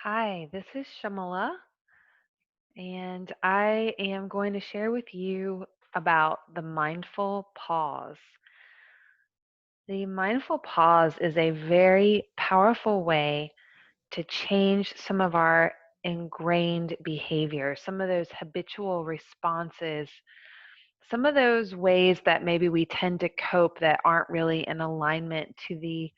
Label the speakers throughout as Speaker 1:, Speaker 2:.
Speaker 1: Hi, this is Shamala, and I am going to share with you about the mindful pause. The mindful pause is a very powerful way to change some of our ingrained behaviors, some of those habitual responses, some of those ways that maybe we tend to cope that aren't really in alignment to the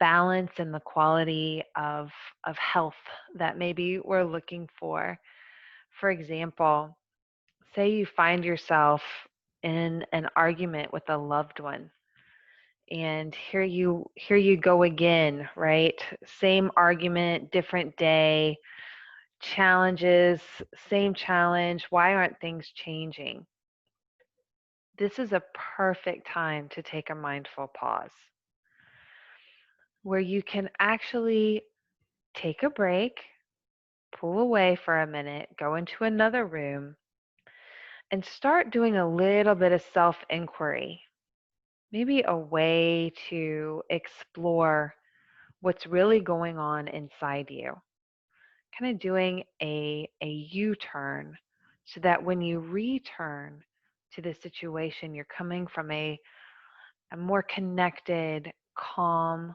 Speaker 1: balance and the quality of health that maybe we're looking for. For example, say you find yourself in an argument with a loved one, and here you go again, right? Same argument, different day, challenges, same challenge. Why aren't things changing? This is a perfect time to take a mindful pause where you can actually take a break, pull away for a minute, go into another room, and start doing a little bit of self inquiry. Maybe a way to explore what's really going on inside you. Kind of doing a U-turn so that when you return to the situation, you're coming from a more connected, calm,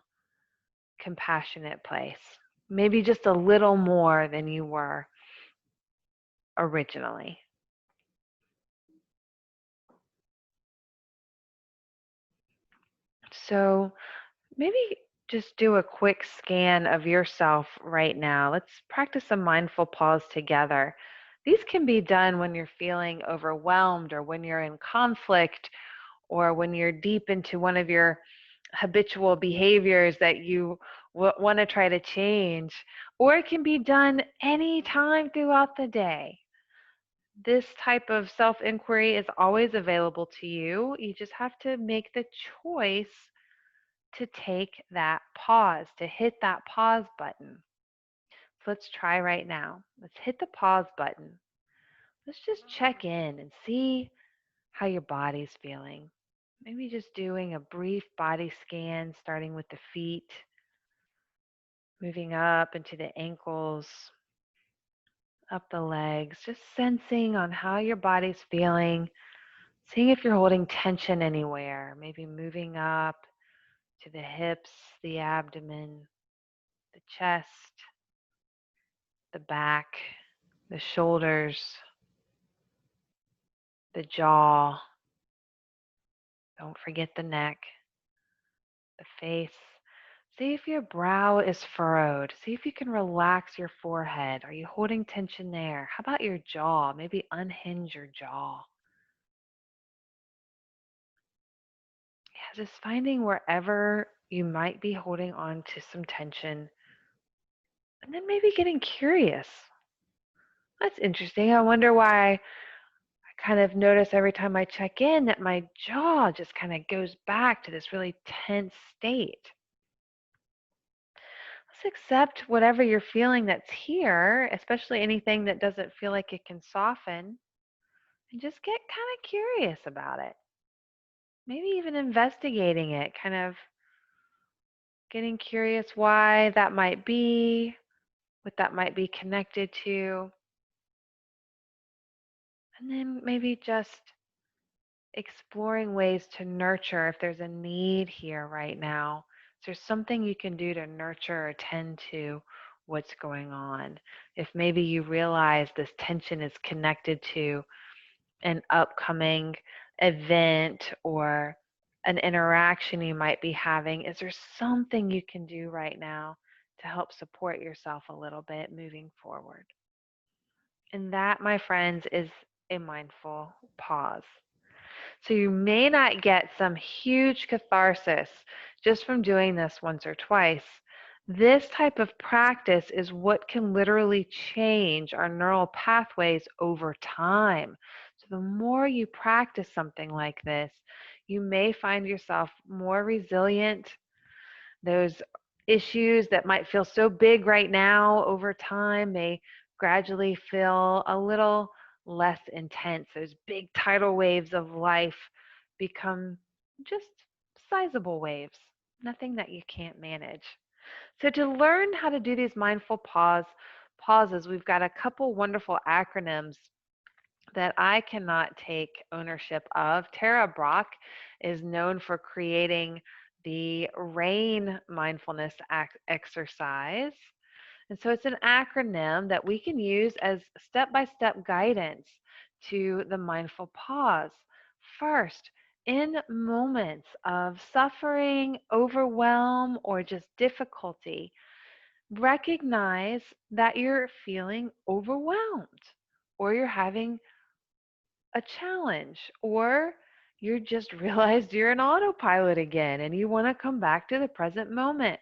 Speaker 1: compassionate place. Maybe just a little more than you were originally. So maybe just do a quick scan of yourself right now. Let's practice a mindful pause together. These can be done when you're feeling overwhelmed or when you're in conflict or when you're deep into one of your habitual behaviors that you want to try to change, or it can be done anytime throughout the day. This type of self inquiry is always available to you. You just have to make the choice to take that pause, to hit that pause button. So let's try right now. Let's hit the pause button. Let's just check in and see how your body's feeling. Maybe just doing a brief body scan, starting with the feet, moving up into the ankles, up the legs, just sensing on how your body's feeling, seeing if you're holding tension anywhere, maybe moving up to the hips, the abdomen, the chest, the back, the shoulders, the jaw. Don't forget the neck, the face. See if your brow is furrowed. See if you can relax your forehead. Are you holding tension there? How about your jaw? Maybe unhinge your jaw. Yeah, just finding wherever you might be holding on to some tension and then maybe getting curious. That's interesting. I wonder why I kind of notice every time I check in that my jaw just kind of goes back to this really tense state. Let's accept whatever you're feeling that's here, especially anything that doesn't feel like it can soften, and just get kind of curious about it. Maybe even investigating it, kind of getting curious why that might be, what that might be connected to, and then maybe just exploring ways to nurture if there's a need here right now. Is there something you can do to nurture or tend to what's going on? If maybe you realize this tension is connected to an upcoming event or an interaction you might be having, is there something you can do right now to help support yourself a little bit moving forward? And that, my friends, is a mindful pause. So you may not get some huge catharsis just from doing this once or twice. This type of practice is what can literally change our neural pathways over time. So the more you practice something like this, you may find yourself more resilient. Those issues that might feel so big right now over time may gradually feel a little less intense. Those big tidal waves of life become just sizable waves, nothing that you can't manage. So to learn how to do these mindful pauses, we've got a couple wonderful acronyms that I cannot take ownership of. Tara Brach is known for creating the RAIN mindfulness exercise. And so it's an acronym that we can use as step by step guidance to the mindful pause. First, in moments of suffering, overwhelm, or just difficulty, recognize that you're feeling overwhelmed or you're having a challenge or you just realized you're an autopilot again and you want to come back to the present moment.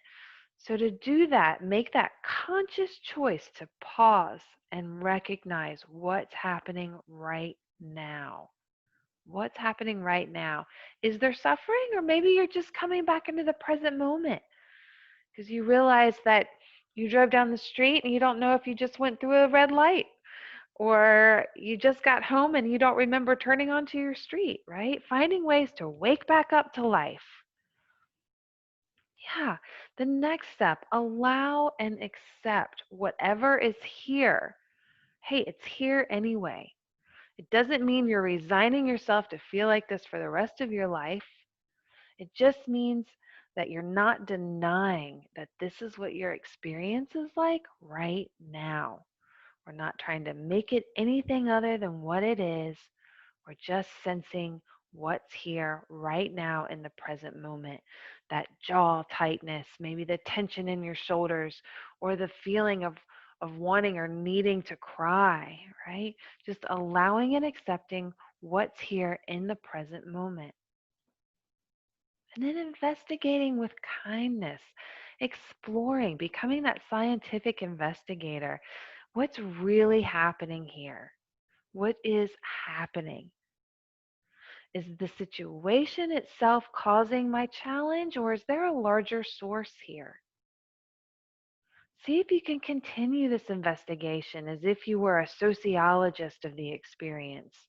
Speaker 1: So, to do that, make that conscious choice to pause and recognize what's happening right now. What's happening right now? Is there suffering, or maybe you're just coming back into the present moment because you realize that you drove down the street and you don't know if you just went through a red light, or you just got home and you don't remember turning onto your street, right? Finding ways to wake back up to life. Yeah. The next step, allow and accept whatever is here. Hey, it's here anyway. It doesn't mean you're resigning yourself to feel like this for the rest of your life. It just means that you're not denying that this is what your experience is like right now. We're not trying to make it anything other than what it is. We're just sensing what's here right now in the present moment. That jaw tightness, maybe the tension in your shoulders, or the feeling of wanting or needing to cry, right? Just allowing and accepting what's here in the present moment. And then investigating with kindness, exploring, becoming that scientific investigator. What's really happening here? What is happening? Is the situation itself causing my challenge, or is there a larger source here? See if you can continue this investigation as if you were a sociologist of the experience.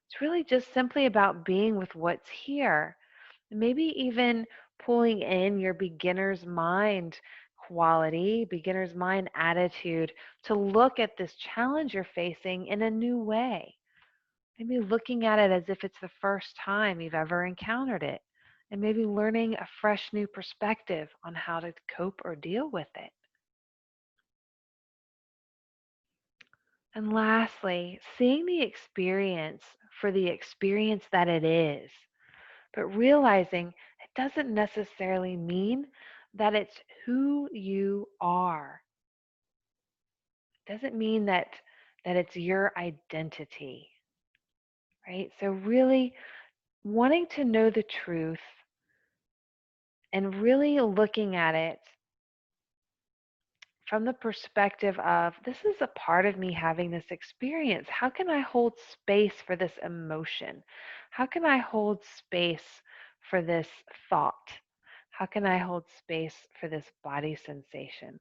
Speaker 1: It's really just simply about being with what's here. Maybe even pulling in your beginner's mind quality, beginner's mind attitude to look at this challenge you're facing in a new way. Maybe looking at it as if it's the first time you've ever encountered it, and maybe learning a fresh new perspective on how to cope or deal with it. And lastly, seeing the experience for the experience that it is, but realizing it doesn't necessarily mean that it's who you are. It doesn't mean that it's your identity, right? So really wanting to know the truth and really looking at it from the perspective of this is a part of me having this experience. How can I hold space for this emotion? How can I hold space for this thought? How can I hold space for this body sensation?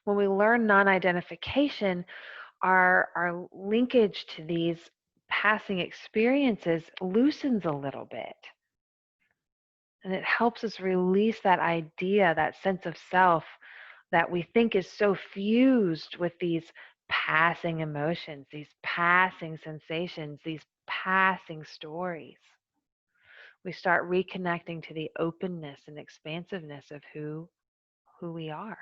Speaker 1: When we learn non identification, our linkage to these passing experiences loosens a little bit. And it helps us release that idea, that sense of self that we think is so fused with these passing emotions, these passing sensations, these passing stories. We start reconnecting to the openness and expansiveness of who we are.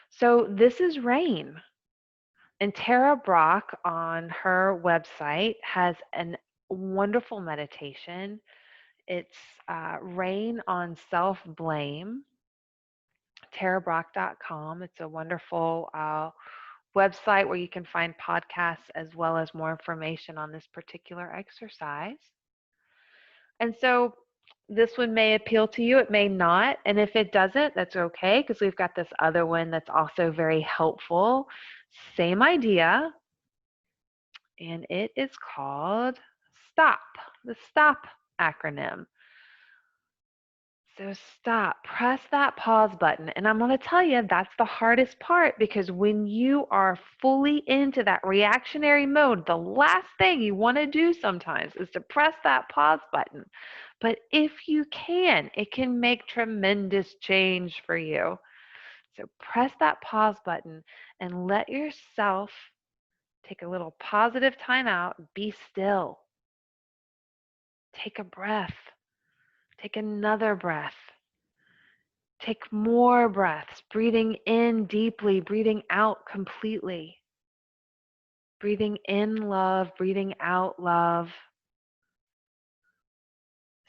Speaker 1: So this is Rain. And Tara Brach on her website has a wonderful meditation. It's Rain on Self Blame, tarabrach.com. It's a wonderful website where you can find podcasts as well as more information on this particular exercise. And so this one may appeal to you, it may not. And if it doesn't, that's okay because we've got this other one that's also very helpful. Same idea. And it is called STOP, the STOP acronym. So stop, press that pause button. And I'm going to tell you that's the hardest part because when you are fully into that reactionary mode, the last thing you want to do sometimes is to press that pause button. But if you can, it can make tremendous change for you. So press that pause button and let yourself take a little positive time out. Be still. Take a breath. Take another breath. Take more breaths, breathing in deeply, breathing out completely. Breathing in love, breathing out love.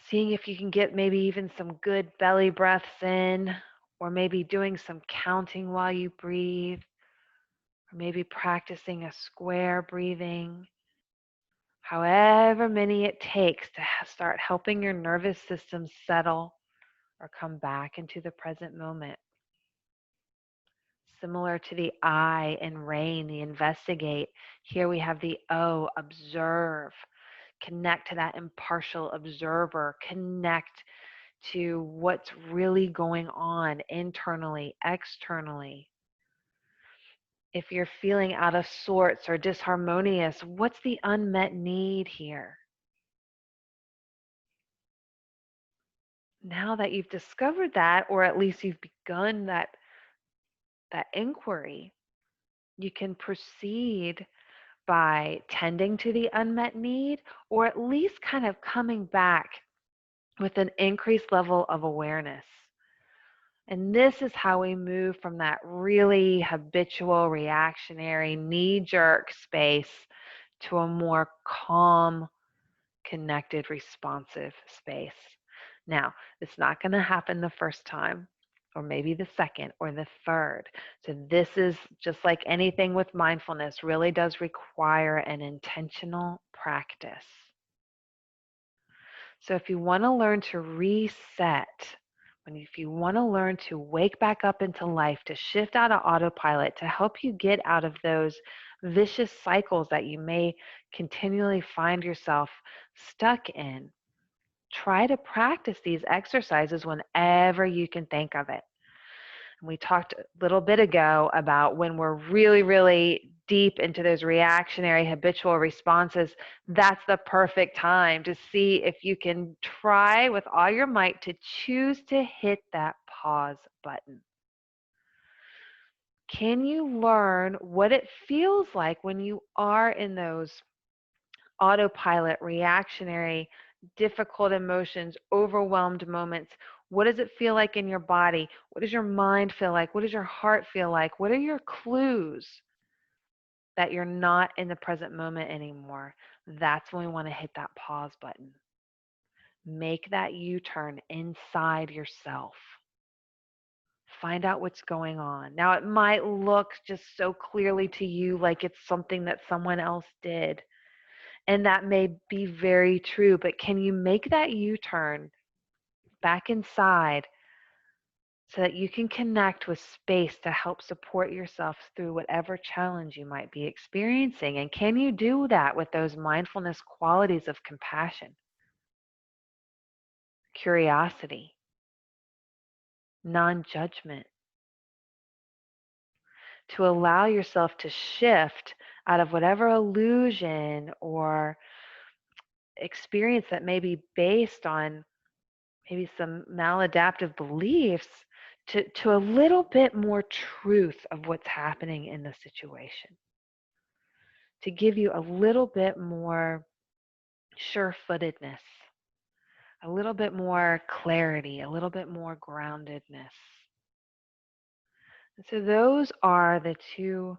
Speaker 1: Seeing if you can get maybe even some good belly breaths in, or maybe doing some counting while you breathe, or maybe practicing a square breathing. However many it takes to start helping your nervous system settle or come back into the present moment. Similar to the I in rain, the investigate, here we have the O, observe. Connect to that impartial observer. Connect to what's really going on internally, externally. If you're feeling out of sorts or disharmonious, what's the unmet need here? Now that you've discovered that, or at least you've begun that inquiry, you can proceed by tending to the unmet need, or at least kind of coming back with an increased level of awareness. And this is how we move from that really habitual, reactionary, knee-jerk space to a more calm, connected, responsive space. Now, it's not going to happen the first time, or maybe the second or the third. So this is just like anything with mindfulness, really does require an intentional practice. So if you want to learn to reset, if you want to learn to wake back up into life, to shift out of autopilot, to help you get out of those vicious cycles that you may continually find yourself stuck in, try to practice these exercises whenever you can think of it. And we talked a little bit ago about when we're really, really deep into those reactionary habitual responses, that's the perfect time to see if you can try with all your might to choose to hit that pause button. Can you learn what it feels like when you are in those autopilot, reactionary, difficult emotions, overwhelmed moments? What does it feel like in your body? What does your mind feel like? What does your heart feel like? What are your clues that you're not in the present moment anymore? That's when we want to hit that pause button. Make that U-turn inside yourself. Find out what's going on. Now, it might look just so clearly to you like it's something that someone else did. And that may be very true, but can you make that U-turn back inside so that you can connect with space to help support yourself through whatever challenge you might be experiencing? And can you do that with those mindfulness qualities of compassion, curiosity, non-judgment, to allow yourself to shift out of whatever illusion or experience that may be based on maybe some maladaptive beliefs to a little bit more truth of what's happening in the situation, to give you a little bit more sure-footedness, a little bit more clarity, a little bit more groundedness. And so those are the two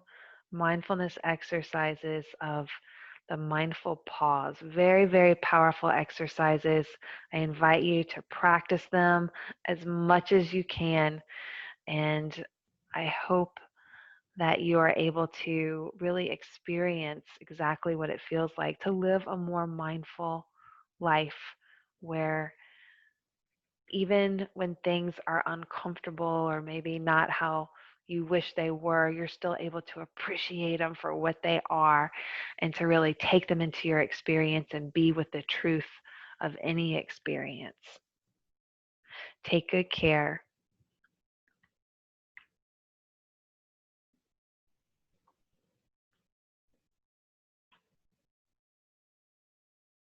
Speaker 1: mindfulness exercises of the mindful pause. Very, very powerful exercises. I invite you to practice them as much as you can. And I hope that you are able to really experience exactly what it feels like to live a more mindful life where even when things are uncomfortable or maybe not how you wish they were, you're still able to appreciate them for what they are and to really take them into your experience and be with the truth of any experience. Take good care.